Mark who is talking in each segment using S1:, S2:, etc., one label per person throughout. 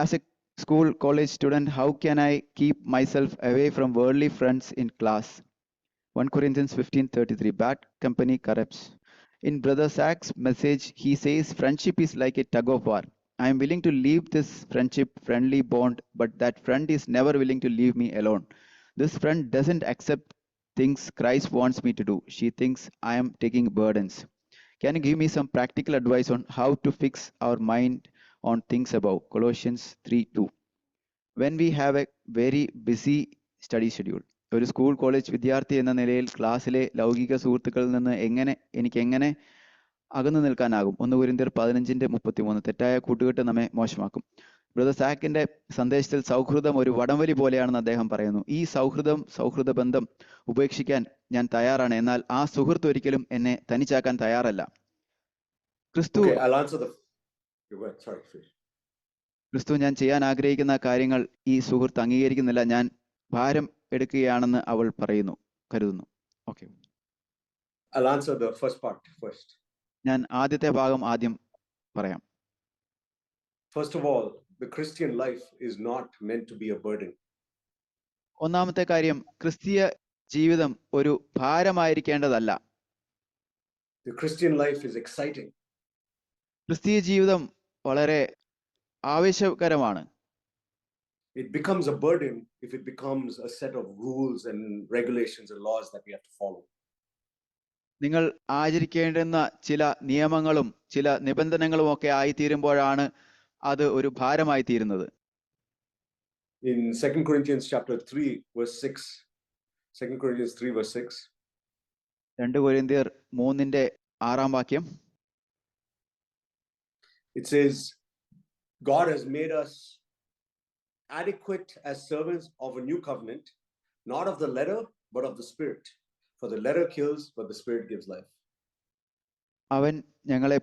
S1: As a school college student, how can I keep myself away from worldly friends in class? 1 Corinthians 15:33. Bad company corrupts. In Brother Sack's message, he says friendship is like a tug of war. I am willing to leave this friendship, friendly bond, but that friend is never willing to leave me alone. This friend doesn't accept things Christ wants me to do. She thinks I am taking burdens. Can you give me some practical advice on how to fix our mind on things above? Colossians 3:2. When we have a very busy study schedule. ഒരു school college വിദ്യാർത്ഥി എന്ന നിലയിൽ ക്ലാസ്സിലെ ലൗകിക സുഹൃത്തുക്കളിൽ നിന്ന് എനിക്ക് എങ്ങനെ അകന്നു നിൽക്കാനാകും? 1 കൊരിന്ത്യർ 15:33. തെറ്റായ കൂട്ടുകെട്ട് നമ്മെ മോശമാക്കും. ബ്രദർ സാക്കിന്റെ സന്ദേശത്തിൽ സൗഹൃദം ഒരു വടംവലി പോലെയാണെന്ന് അദ്ദേഹം പറയുന്നു. ഈ സൗഹൃദ ബന്ധം ഉപേക്ഷിക്കാൻ ഞാൻ തയ്യാറാണ്, എന്നാൽ ആ സുഹൃത്ത് ഒരിക്കലും എന്നെ തനിച്ചാക്കാൻ തയ്യാറല്ല. ക്രിസ്തു
S2: Okay, I'll answer the. Sorry, please.
S1: ക്രിസ്തു ഞാൻ ചെയ്യാൻ ആഗ്രഹിക്കുന്ന കാര്യങ്ങൾ ഈ സുഹൃത്ത് അംഗീകരിക്കുന്നില്ല. ഞാൻ ഭാരം എടുക്കുകയാണെന്ന് അവൾ കരുതുന്നു. Okay,
S2: I'll answer the first part first.
S1: ഞാൻ ആദ്യത്തെ ഭാഗം ആദ്യം പറയാം.
S2: First of all, the Christian life is not meant to be a burden.
S1: ഒന്നാമത്തെ കാര്യം, ക്രിസ്തീയ ജീവിതം ഒരു ഭാരമായിരിക്കേണ്ടതല്ല.
S2: The Christian life is exciting.
S1: ക്രിസ്തീയ ജീവിതം വളരെ ആവേശകരമാണ്.
S2: It becomes a burden if it becomes a set of rules and regulations and laws that we have to follow.
S1: നിങ്ങൾ ആചരിക്കേണ്ടുന്ന ചില നിയമങ്ങളും ചില നിബന്ധനകളും ഒക്കെ ആയിത്തീരുമ്പോഴാണ് അത് ഒരു ഭാരമായി തീരുന്നത്.
S2: In 2 Corinthians chapter 3 verse 6. 2 Corinthians 3 verse 6.
S1: 2 കൊരിന്ത്യർ 3:6.
S2: It says, God has made us adequate as servants of a new covenant, not of the letter, but of the Spirit. For the letter kills, but the Spirit gives life.
S1: അവൻ ഞങ്ങളെ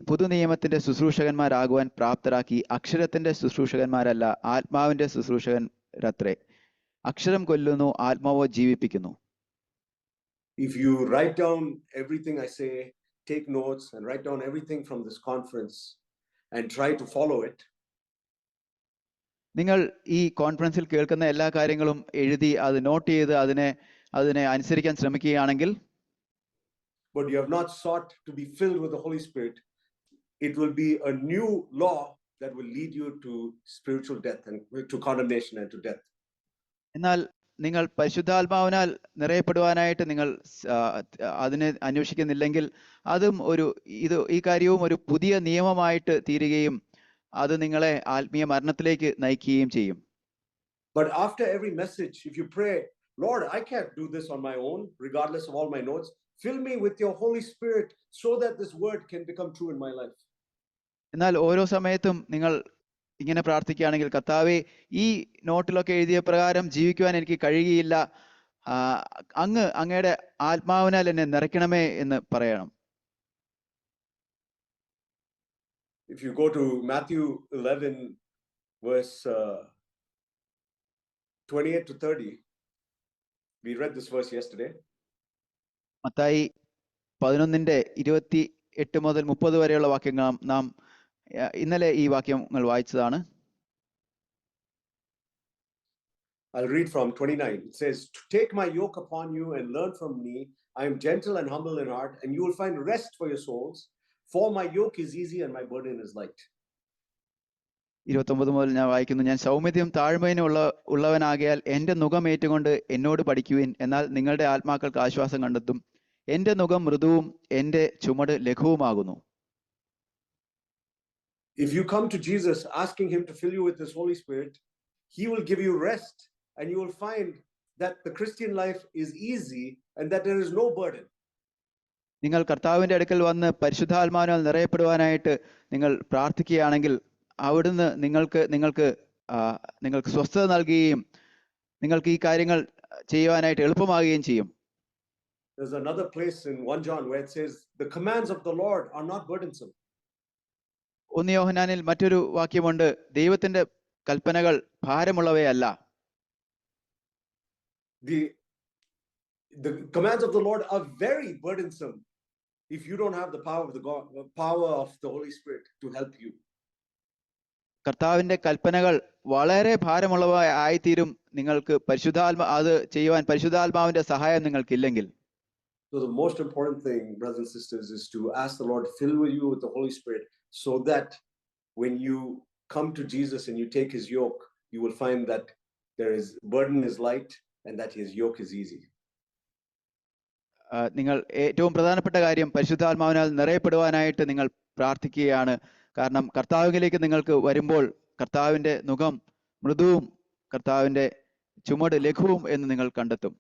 S1: പുതു നിയമത്തിന്റെ ശുശ്രൂഷകന്മാരാകുവാൻ പ്രാപ്തരാക്കി. അക്ഷരത്തിന്റെ ശുശ്രൂഷകന്മാരല്ല, ആത്മാവിന്റെ ശുശ്രൂഷകരത്രേ. അക്ഷരം കൊല്ലുന്നു, ആത്മാവോ ജീവിപ്പിക്കുന്നു.
S2: If you write down everything I say, take notes and write down everything from this conference and try to follow it.
S1: നിങ്ങൾ ഈ കോൺഫറൻസിൽ കേൾക്കുന്ന എല്ലാ കാര്യങ്ങളും എഴുതി അത് നോട്ട് ചെയ്ത് അതിനെ അനുസരിക്കാൻ ശ്രമിക്കുകയാണെങ്കിൽ,
S2: but you have not sought to be filled with the Holy Spirit, it will be a new law that will lead you to spiritual death and to condemnation and to death.
S1: എന്നാൽ നിങ്ങൾ പരിശുദ്ധാത്മാവിനാൽ നിറയപ്പെടുവാനായിട്ട് നിങ്ങൾ അതിനെ അന്വേഷിക്കുന്നില്ലെങ്കിൽ അതും ഈ കാര്യവും ഒരു പുതിയ നിയമമായിട്ട് തീരുകയും അത് നിങ്ങളെ ആത്മീയ മരണത്തിലേക്ക് നയിക്കുകയും ചെയ്യും.
S2: But after every message, if you pray, Lord, I can't do this on my own, regardless of all my notes, fill me with your Holy Spirit so that this word can become true in my life.
S1: എന്നാൽ ഓരോ സമയത്തും നിങ്ങൾ ഇങ്ങനെ പ്രാർത്ഥിക്കുകയാണെങ്കിൽ, കർത്താവേ, ഈ നോട്ടിലൊക്കെ എഴുതിയ പ്രകാരം ജീവിക്കുവാൻ എനിക്ക് കഴിയുകയില്ല, അങ്ങയുടെ ആത്മാവിനാൽ എന്നെ നിറയ്ക്കണമേ എന്ന് പറയണം.
S2: If you go to Matthew 11 verse 28 to 30, we read this verse yesterday.
S1: Mathai 11:28 മുതൽ 30 വരെയുള്ള വാക്യങ്ങൾ നാം ഇന്നലെ ഈ വാക്യങ്ങൾ വായിച്ചതാണ്.
S2: I'll read from 29. It says, "Take my yoke upon you and learn from me. I am gentle and humble in heart, and you will find rest for your souls. For my yoke is easy and my burden is light."
S1: 29 മുതൽ ഞാൻ വായിക്കുന്നു. ഞാൻ സൗമ്യതയും താഴ്മയും ഉള്ളവനാകയാൽ എന്റെ നുകം ഏറ്റുകൊണ്ട് എന്നോട് പഠിക്കുവിൻ, എന്നാൽ നിങ്ങളുടെ ആത്മാക്കൾക്ക് ആശ്വാസം കണ്ടെത്തും. എന്റെ നുകം മൃദുവും എന്റെ ചുമട് ലഘുവുമാകുന്നു.
S2: If you come to Jesus asking him to fill you with his Holy Spirit, he will give you rest, and you will find that the Christian life is easy and that there is no burden.
S1: നിങ്ങൾ കർത്താവിന്റെ അടുക്കൽ വന്ന് പരിശുദ്ധാത്മാവിനാൽ നിറയപ്പെടുവാനായിട്ട് നിങ്ങൾ പ്രാർത്ഥിക്കുകയാണെങ്കിൽ അവിടുന്ന് നിങ്ങൾക്ക് സ്വസ്ഥത നൽകുകയും നിങ്ങൾക്ക് ഈ കാര്യങ്ങൾ ചെയ്യുവാനായിട്ട് എളുപ്പമാകുകയും ചെയ്യും.
S2: There's another place in 1 John where it says, "The commands of the Lord are not burdensome."
S1: 1 യോഹന്നാനിൽ മറ്റൊരു വാക്യമുണ്ട്, ദൈവത്തിന്റെ കൽപ്പനകൾ ഭാരമുള്ളവയല്ല.
S2: The commands of the Lord are very burdensome if you don't have the power of the Holy Spirit to help you.
S1: കർത്താവിന്റെ കൽപ്പനകൾ വളരെ ഭാരമുള്ളവ ആയിത്തീരും നിങ്ങൾക്ക് അത് ചെയ്യുവാൻ പരിശുദ്ധാത്മാവിന്റെ സഹായം നിങ്ങൾക്കില്ലെങ്കിൽ.
S2: So the most important thing, brothers and sisters, is to ask the Lord to fill you with the Holy Spirit, so that when you come to Jesus and you take his yoke, you will find that burden is light and that his yoke is easy.
S1: നിങ്ങൾ ഏറ്റവും പ്രധാനപ്പെട്ട കാര്യം പരിശുദ്ധാത്മാവിനാൽ നിറയപ്പെടുവാനായിട്ട് നിങ്ങൾ പ്രാർത്ഥിക്കുകയാണ്. കാരണം കർത്താവിലേക്ക് നിങ്ങൾക്ക് വരുമ്പോൾ കർത്താവിന്റെ നുകം മൃദുവും കർത്താവിന്റെ ചുമട് ലഘുവും എന്ന് നിങ്ങൾ കണ്ടെത്തും.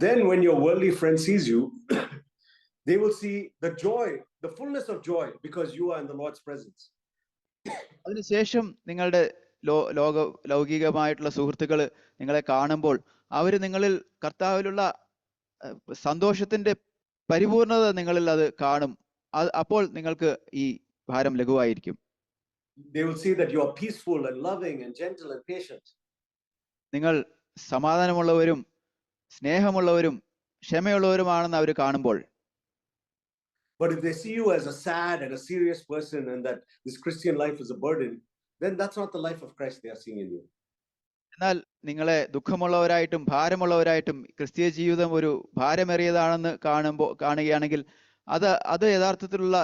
S2: Then when your worldly friend sees you, they will see the joy, the fullness of joy, because you are in the Lord's presence.
S1: അതിനുശേഷം നിങ്ങളുടെ ലൗകികമായിട്ടുള്ള സുഹൃത്തുക്കൾ നിങ്ങളെ കാണുമ്പോൾ അവർ നിങ്ങളിൽ കർത്താവിലുള്ള സന്തോഷത്തിന്റെ പരിപൂർണത നിങ്ങളിൽ അത് കാണും. അപ്പോൾ നിങ്ങൾക്ക് ഈ ഭാരം ലഘുവായിരിക്കും.
S2: They will see that you are peaceful and loving and gentle and patient.
S1: നിങ്ങൾ സമാധാനമുള്ളവരും സ്നേഹമുള്ളവരും ക്ഷമയുള്ളവരുമാണെന്ന് അവർ കാണുമ്പോൾ.
S2: But if they see you as a sad and a serious person and that this Christian life is a burden, then that's not the life of Christ they are seeing in you.
S1: എന്നാൽ നിങ്ങളെ ദുഃഖമുള്ളവരായിട്ടും ഭാരമുള്ളവരായിട്ടും ക്രിസ്തീയ ജീവിതം ഒരു ഭാരമേറിയതാണെന്ന് കാണുകയാണെങ്കിൽ അത് യഥാർത്ഥത്തിലുള്ള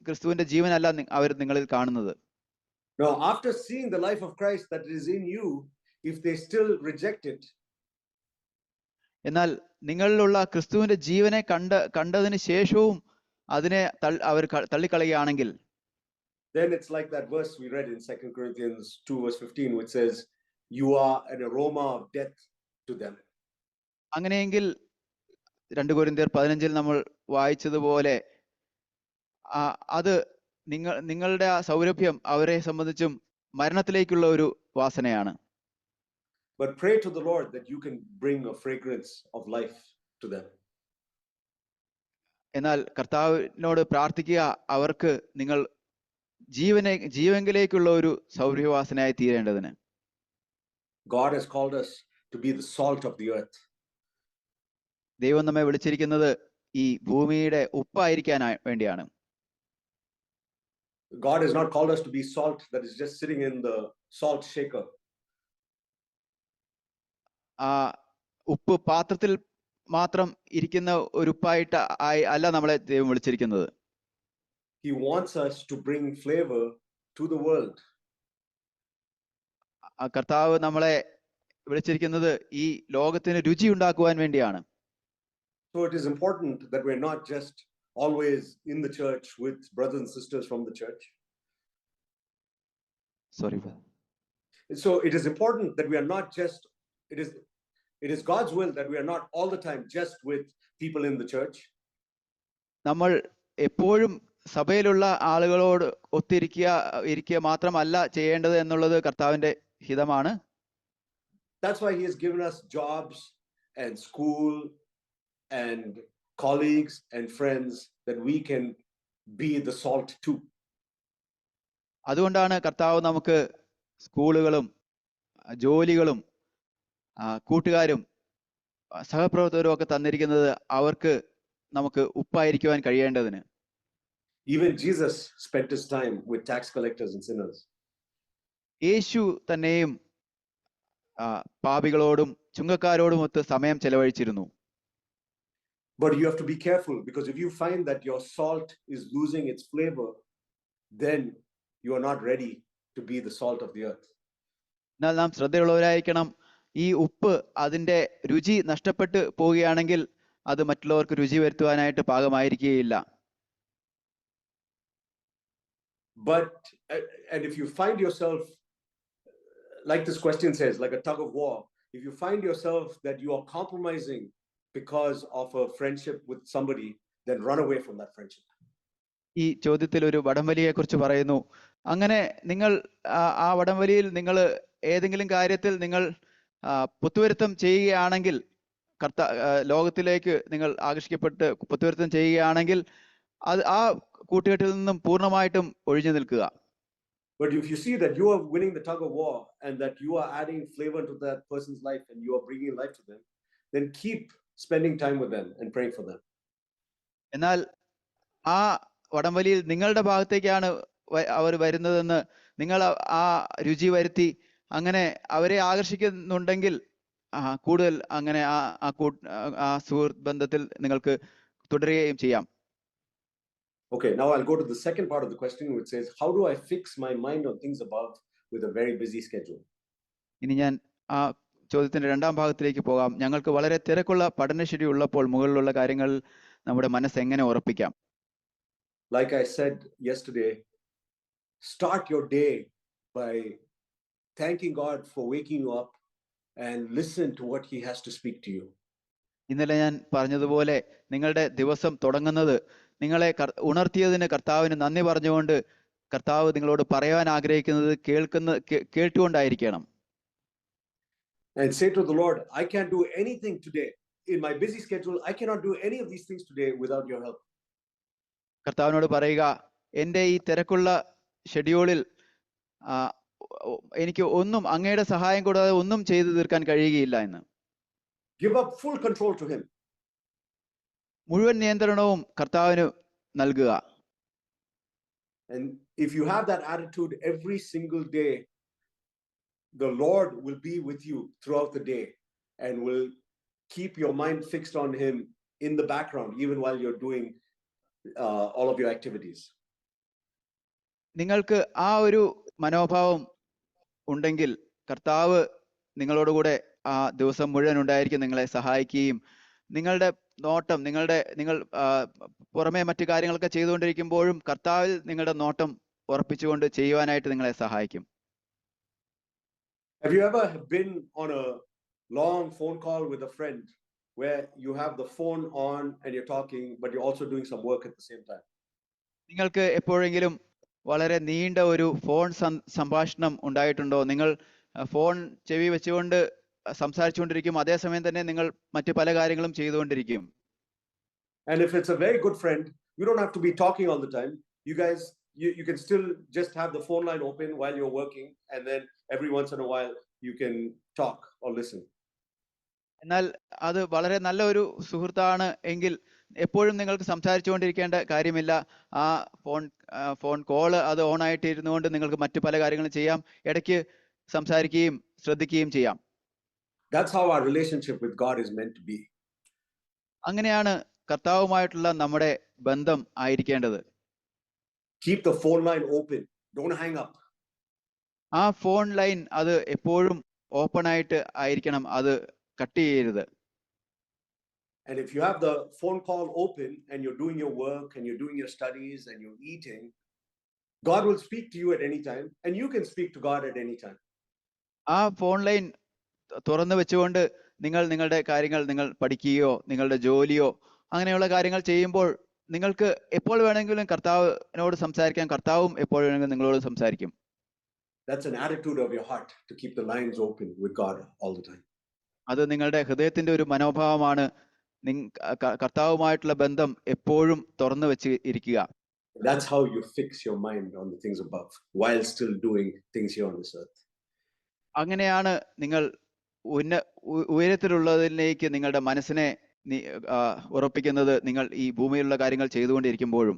S1: ക്രിസ്തുവിന്റെ ജീവനല്ല അവർ നിങ്ങളിൽ കാണുന്നത്.
S2: Now, after seeing the life of Christ that is in you, if they still reject it,
S1: എന്നാൽ നിങ്ങളിലുള്ള ക്രിസ്തുവിന്റെ ജീവനെ കണ്ടതിന് ശേഷവും അതിനെ അവർ തള്ളിക്കളയുകയാണെങ്കിൽ,
S2: then it's like that verse we read in 2 Corinthians 2 verse 15, which says you are an aroma of death to them.
S1: അങ്ങനെയെങ്കിൽ 2 കൊരിന്ത്യർ 15 നമ്മൾ വായിച്ചതുപോലെ അത് നിങ്ങളുടെ ആ സൗരഭ്യം അവരെ സംബന്ധിച്ചും മരണത്തിലേക്കുള്ള ഒരു വാസനയാണ്.
S2: But pray to the Lord that you can bring a fragrance of life to them.
S1: എന്നാൽ കർത്താവിനോട് പ്രാർത്ഥിക്കുക അവർക്ക് നിങ്ങൾ ജീവങ്കിലേക്കുള്ള ഒരു സൗരഭ്യവാസനയായി തീരേണ്ടതിന്.
S2: God has called us to be the salt of the earth.
S1: ദൈവം നമ്മെ വിളിച്ചിരിക്കുന്നത് ഈ ഭൂമിയുടെ ഉപ്പായിരിക്കാൻ വേണ്ടിയാണ്.
S2: God has not called us to be salt that is just sitting in the salt shaker.
S1: ഉപ്പ് പാത്രത്തിൽ മാത്രം ഇരിക്കുന്ന ഒരു ഉപ്പായിട്ട് അല്ല നമ്മളെ ദൈവം വിളിച്ചിരിക്കുന്നത്.
S2: He wants us to bring flavor to the world.
S1: കർത്താവ് നമ്മളെ വിളിച്ചിരിക്കുന്നത് ഈ ലോകത്തിന് രുചി ഉണ്ടാക്കുവാൻ വേണ്ടിയാണ്.
S2: So it is important that we're not just always in the church with brothers and sisters from the church.
S1: Sorry.
S2: So it is important that we are not just, it is God's will that we are not all the time just with people in the church.
S1: നമ്മൾ എപ്പോഴും സഭയിലുള്ള ആളുകളോട് ഇരിക്കുക മാത്രമല്ല ചെയ്യേണ്ടത് എന്നുള്ളത് കർത്താവിന്റെ ഹിതമാണ്.
S2: That's why he has given us jobs and school and colleagues and friends that we can be the salt too.
S1: അതുകൊണ്ടാണ് കർത്താവ് നമുക്ക് സ്കൂളുകളും ജോലികളും കൂട്ടുകാരും സഹപ്രവർത്തകരും ഒക്കെ തന്നിരിക്കുന്നത് അവർക്ക് നമുക്ക് ഉപ്പായിരിക്കുവാൻ കഴിയേണ്ടതിന്.
S2: Even Jesus spent his time with tax collectors and sinners.
S1: യേശു തന്നെയും പാപികളോടും ചുങ്കക്കാരോടും ഒത്ത് സമയം ചെലവഴിച്ചിരുന്നു.
S2: But you have to be careful, because if you find that your salt is losing its flavor, then you are not ready to be the salt of the earth.
S1: എന്നാൽ നാം ശ്രദ്ധയുള്ളവരായിരിക്കണം. ഈ ഉപ്പ് അതിന്റെ രുചി നഷ്ടപ്പെട്ടു പോവുകയാണെങ്കിൽ അത് മറ്റുള്ളവർക്ക് രുചി വരുത്തുവാനായിട്ട് പാകമായിരിക്കുകയില്ല.
S2: But and if you find yourself, like this question says, like a tug of war, if you find yourself that you are compromising because of a friendship with somebody, then run away from that friendship.
S1: ഈ ചോദ്യത്തിൽ ഒരു വടംവലിയെ കുറിച്ച് പറയുന്നു. അങ്ങനെ നിങ്ങൾ ആ വടംവലിയിൽ നിങ്ങൾ ഏതെങ്കിലും കാര്യത്തിൽ നിങ്ങൾ പുത്തുവരുത്തം ചെയ്യുകയാണെങ്കിൽ, ലോകത്തിലേക്ക് നിങ്ങൾ ആകർഷിക്കപ്പെട്ട് പുത്തുവരുത്തം ചെയ്യുകയാണെങ്കിൽ അത് ആ കൂട്ടുകെട്ടിൽ നിന്നും പൂർണ്ണമായിട്ടും ഒഴിഞ്ഞു നിൽക്കുക.
S2: But if you see that you are winning the tug of war and that you are adding flavor to that person's life and you are bringing life to them, then keep spending time with them and praying for them.
S1: എന്നാൽ ആ വടംവലിയിൽ നിങ്ങളുടെ ഭാഗത്തേക്കാണ് അവർ വരുന്നതെന്ന് നിങ്ങൾ ആ രുചി വരുത്തി അങ്ങനെ അവരെ ആകർഷിക്കുന്നുണ്ടെങ്കിൽ കൂടുതൽ അങ്ങനെ ആ സുഹൃത്ത് ബന്ധത്തിൽ നിങ്ങൾക്ക് തുടരുകയും ചെയ്യാം.
S2: Okay, now I'll go to the second part of the question, which says, how do I fix my mind on things above with a very busy schedule?
S1: ഇനി ഞാൻ ആ ചോദ്യത്തിന്റെ രണ്ടാം ഭാഗത്തിലേക്ക് പോകാം. ഞങ്ങൾക്ക് വളരെ തിരക്കുള്ള പഠന ഷെഡ്യൂൾ ഉള്ളപ്പോൾ മുകളിലുള്ള കാര്യങ്ങളിൽ നമ്മുടെ മനസ്സ് എങ്ങനെ ഉറപ്പിക്കാം?
S2: Like I said yesterday, start your day by thanking God for waking you up and listen to what He has to speak to you.
S1: ഇന്നലെ ഞാൻ പറഞ്ഞതുപോലെ നിങ്ങളുടെ ദിവസം തുടങ്ങുന്നത് നിങ്ങളെ ഉണർത്തിയതിന് കർത്താവിന് നന്ദി പറഞ്ഞുകൊണ്ട് കർത്താവ് നിങ്ങളോട് പറയാൻ ആഗ്രഹിക്കുന്നത് കേട്ടുകൊണ്ടായിരിക്കണം.
S2: And say to the Lord, I can't do anything today. In my busy schedule, I cannot do any of these things today without your help.
S1: കർത്താവിനോട് പറയുക, എൻ്റെ ഈ തിരക്കുള്ള ഷെഡ്യൂളിൽ എനിക്ക് ഒന്നും അങ്ങയുടെ സഹായം കൂടാതെ ഒന്നും ചെയ്തു തീർക്കാൻ കഴിയുകയില്ല എന്ന്.
S2: Give up full control to Him.
S1: മുഴുവൻ നിയന്ത്രണവും കർത്താവിന് നൽകുക.
S2: And if you have that attitude every single day, the Lord will be with you throughout the day and will keep your mind fixed on Him in the background, even while you're doing all of your activities.
S1: നിങ്ങൾക്ക് ആ ഒരു മനോഭാവം ഉണ്ടെങ്കിൽ കർത്താവ് നിങ്ങളോടുകൂടെ ആ ദിവസം മുഴുവൻ ഉണ്ടായിരിക്കും, നിങ്ങളെ സഹായിക്കുകയും നിങ്ങളുടെ നോട്ടം നിങ്ങൾ പുറമെ മറ്റു കാര്യങ്ങളൊക്കെ ചെയ്തുകൊണ്ടിരിക്കുമ്പോഴും കർത്താവിൽ നിങ്ങളുടെ നോട്ടം ഉറപ്പിച്ചുകൊണ്ട് ചെയ്യുവാനായിട്ട് നിങ്ങളെ സഹായിക്കും.
S2: Have you ever been on a long phone call with a friend where you have the phone on and you're talking, but you're also doing some work at the same time?
S1: നിങ്ങൾക്ക് എപ്പോഴെങ്കിലും വളരെ നീണ്ട ഒരു phone സംഭാഷണം ഉണ്ടായിട്ടുണ്ടോ? നിങ്ങൾ phone ചെവി വെച്ചുകൊണ്ട് സംസാരിച്ചുകൊണ്ടിരിക്കും, അതേസമയം തന്നെ നിങ്ങൾ മറ്റു പല കാര്യങ്ങളും ചെയ്തുകൊണ്ടിരിക്കും.
S2: And if it's a very good friend, you don't have to be talking all the time. You guys, you can still just have the phone line open while you're working, and then every once in a while you can talk or listen.
S1: എന്നാൽ അത് വളരെ നല്ല ഒരു സുഹൃത്താണ് എങ്കിൽ എപ്പോഴും നിങ്ങൾക്ക് സംസാരിച്ചുകൊണ്ടിരിക്കേണ്ട കാര്യമില്ല. ആ ഫോൺ കോള് അത് ഓൺ ആയിട്ട് ഇരുന്നുകൊണ്ട് നിങ്ങൾക്ക് മറ്റു പല കാര്യങ്ങളും ചെയ്യാം, ഇടയ്ക്ക് സംസാരിക്കുകയും ശ്രദ്ധിക്കുകയും ചെയ്യാം.
S2: That's how our relationship with God is meant to be.
S1: അങ്ങനെയാണ് കർത്താവുമായിട്ടുള്ള നമ്മുടെ ബന്ധം ആയിരിക്കേണ്ടത്.
S2: Keep the phone line open. Don't hang up.
S1: ആ ഫോൺ ലൈൻ അത് എപ്പോഴും ഓപ്പൺ ആയിട്ട് ആയിരിക്കണം, അത് കട്ട് ചെയ്യരുത്.
S2: And if you have the phone call open and you're doing your work and you're doing your studies and you're eating, God will speak to you at any time, and you can speak to God at any time.
S1: ആ phone line തുറന്നു വെച്ചുകൊണ്ട് നിങ്ങളുടെ കാര്യങ്ങൾ, നിങ്ങൾ പഠിക്കുകയോ നിങ്ങളുടെ ജോലിയോ അങ്ങനെയുള്ള കാര്യങ്ങൾ ചെയ്യുമ്പോൾ നിങ്ങൾക്ക് എപ്പോൾ വേണമെങ്കിലും കർത്താവിനോട് സംസാരിക്കാം, കർത്താവും എപ്പോൾ വേണമെങ്കിലും നിങ്ങളോട് സംസാരിക്കും.
S2: That's an attitude of your heart, to keep the lines open with God all the time.
S1: അത് നിങ്ങളുടെ ഹൃദയത്തിന്റെ ഒരു മനോഭാവമാണ്, കർത്താവുമായിട്ടുള്ള ബന്ധം എപ്പോഴും തുറന്നു വെച്ച് ഇരിക്കുക.
S2: That's how you fix your mind on the things above while still doing things here on this earth.
S1: അങ്ങനെയാണ് നിങ്ങൾ ഉയരത്തിലുള്ളതിലേക്ക് നിങ്ങളുടെ മനസ്സിനെ ഉറപ്പിക്കുന്നത്, നിങ്ങൾ ഈ ഭൂമിയിലുള്ള കാര്യങ്ങൾ ചെയ്തുകൊണ്ടിരിക്കുമ്പോഴും.